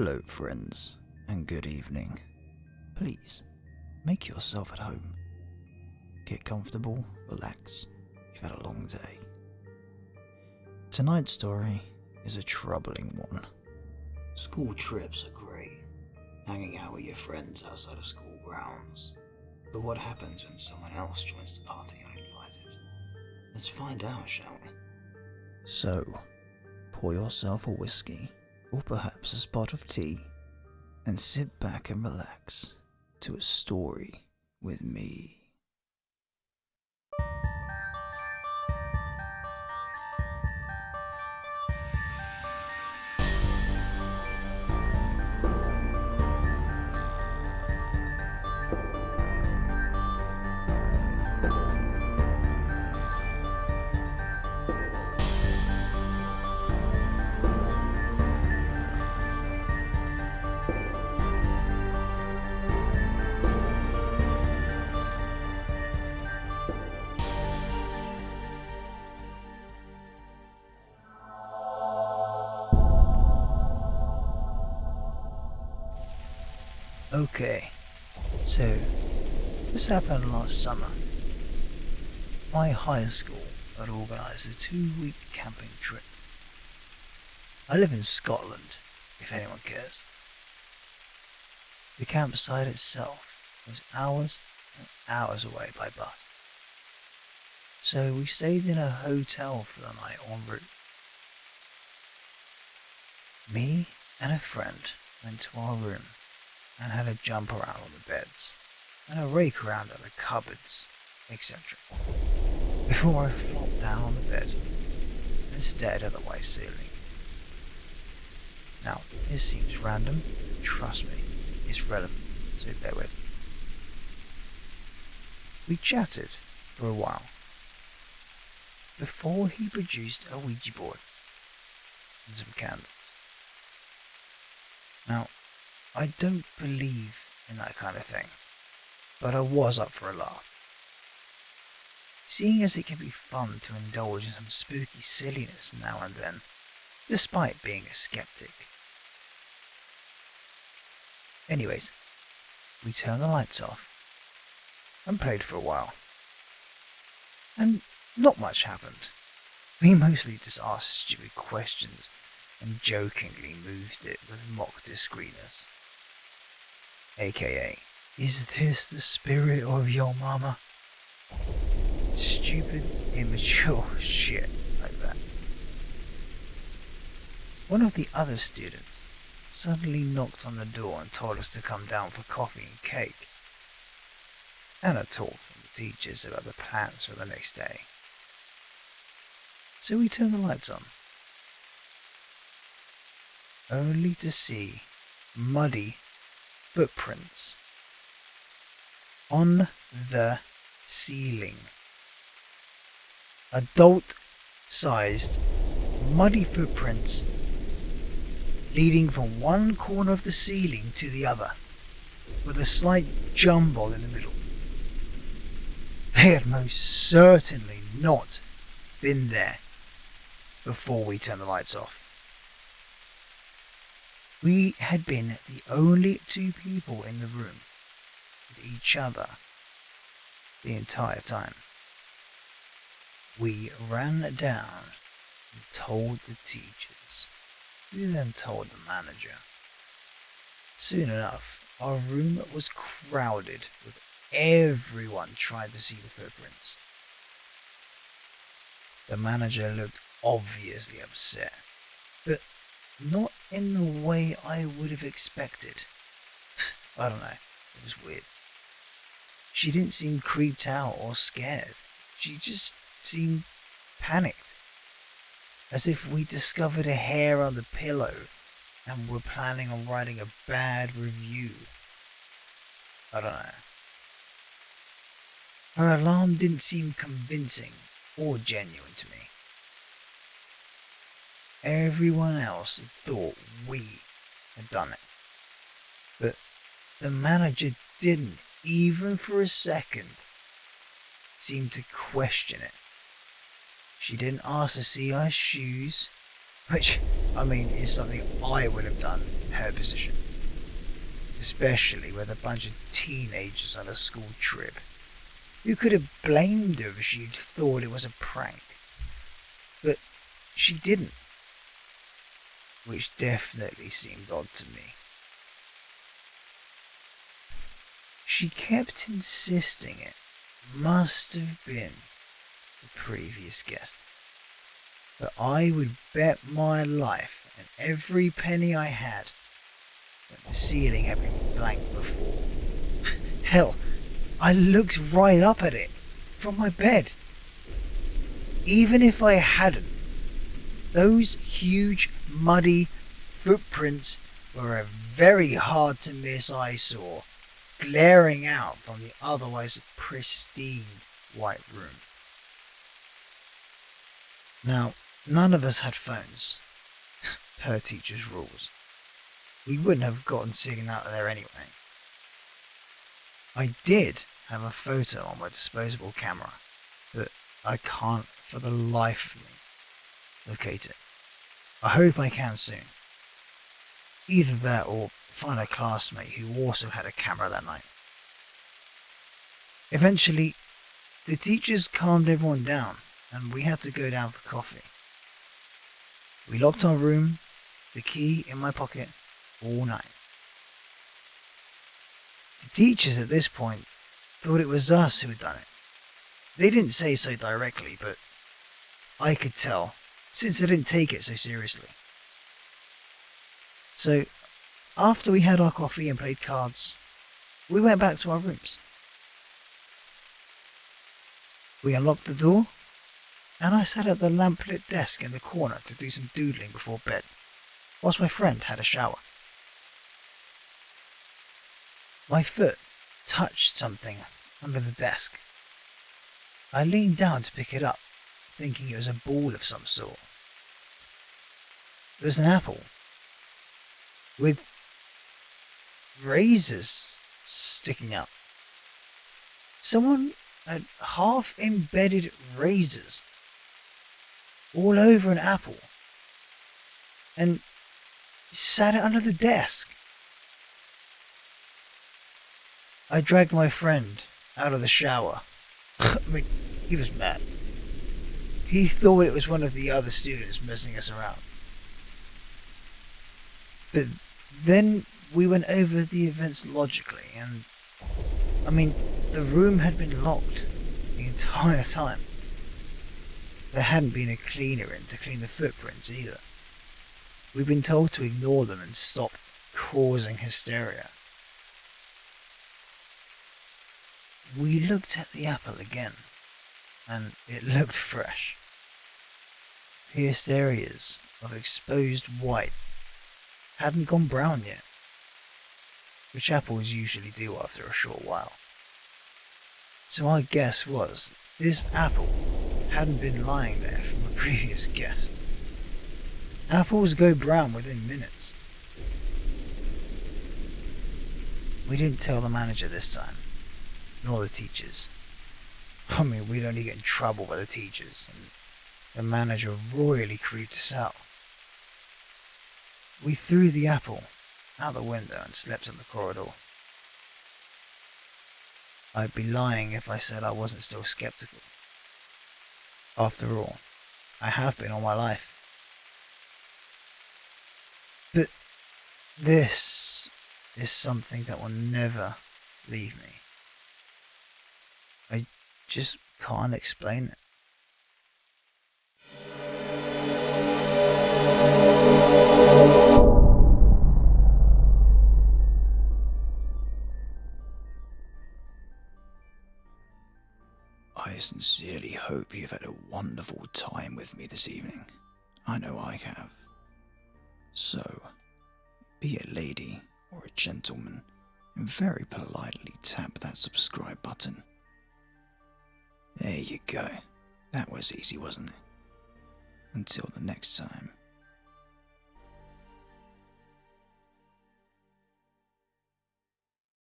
Hello friends, and good evening. Please, make yourself at home. Get comfortable, relax, you've had a long day. Tonight's story is a troubling one. School trips are great, hanging out with your friends outside of school grounds. But what happens when someone else joins the party uninvited? Let's find out, shall we? So, pour yourself a whiskey, or perhaps a spot of tea, and sit back and relax to a story with me. Okay, so this happened last summer. My high school had organised a 2-week camping trip. I live in Scotland, if anyone cares. The campsite itself was hours and hours away by bus. So we stayed in a hotel for the night en route. Me and a friend went to our room and had a jump around on the beds, and a rake around at the cupboards, etc. Before I flopped down on the bed and stared at the white ceiling. Now, this seems random, but trust me, it's relevant, so bear with me. We chatted for a while, before he produced a Ouija board and some candles. Now, I don't believe in that kind of thing, but I was up for a laugh. Seeing as it can be fun to indulge in some spooky silliness now and then, despite being a skeptic. Anyways, we turned the lights off and played for a while. And not much happened. We mostly just asked stupid questions and jokingly moved it with mock discreetness. AKA, is this the spirit of your mama? Stupid, immature shit like that. One of the other students suddenly knocked on the door and told us to come down for coffee and cake, and a talk from the teachers about the plans for the next day. So we turned the lights on, only to see muddy footprints on the ceiling. Adult-sized muddy footprints leading from one corner of the ceiling to the other, with a slight jumble in the middle. They had most certainly not been there before we turned the lights off. We had been the only two people in the room with each other the entire time. We ran down and told the teachers, who then told the manager. Soon enough, our room was crowded with everyone trying to see the footprints. The manager looked obviously upset, but not in the way I would have expected. I don't know, it was weird. She didn't seem creeped out or scared. She just seemed panicked. As if we discovered a hair on the pillow and were planning on writing a bad review. I don't know. Her alarm didn't seem convincing or genuine to me. Everyone else thought we had done it, but the manager didn't, even for a second, seem to question it. She didn't ask to see our shoes, which, I mean, is something I would have done her position, especially with a bunch of teenagers on a school trip. Who could have blamed her if she'd thought it was a prank? But she didn't, which definitely seemed odd to me. She kept insisting it must have been the previous guest. But I would bet my life and every penny I had that the ceiling had been blank before. Hell, I looked right up at it from my bed. Even if I hadn't, those huge, muddy footprints were a very hard to miss eyesore, glaring out from the otherwise pristine white room. Now, none of us had phones, per teacher's rules. We wouldn't have gotten signal out of there anyway. I did have a photo on my disposable camera, but I can't for the life of me locate it. I hope I can soon. Either that or find a classmate who also had a camera that night. Eventually, the teachers calmed everyone down and we had to go down for coffee. We locked our room, the key in my pocket, all night. The teachers at this point thought it was us who had done it. They didn't say so directly, but I could tell, since they didn't take it so seriously. So, after we had our coffee and played cards, we went back to our rooms. We unlocked the door, and I sat at the lamplit desk in the corner to do some doodling before bed, whilst my friend had a shower. My foot touched something under the desk. I leaned down to pick it up, thinking it was a ball of some sort. It was an apple, with razors sticking out. Someone had half-embedded razors all over an apple and sat it under the desk. I dragged my friend out of the shower. I mean, he was mad. He thought it was one of the other students messing us around. But then we went over the events logically, and the room had been locked the entire time. There hadn't been a cleaner in to clean the footprints either. We'd been told to ignore them and stop causing hysteria. We looked at the apple again, and it looked fresh. Pierced areas of exposed white hadn't gone brown yet, which apples usually do after a short while. So our guess was this apple hadn't been lying there from a previous guest. Apples go brown within minutes. We didn't tell the manager this time, nor the teachers. We'd only get in trouble by the teachers, and the manager royally creeped us out. We threw the apple out the window and slept in the corridor. I'd be lying if I said I wasn't still skeptical. After all, I have been all my life. But this is something that will never leave me. I just can't explain it. I sincerely hope you've had a wonderful time with me this evening. I know I have. So, be a lady or a gentleman and very politely tap that subscribe button. There you go. That was easy, wasn't it? Until the next time.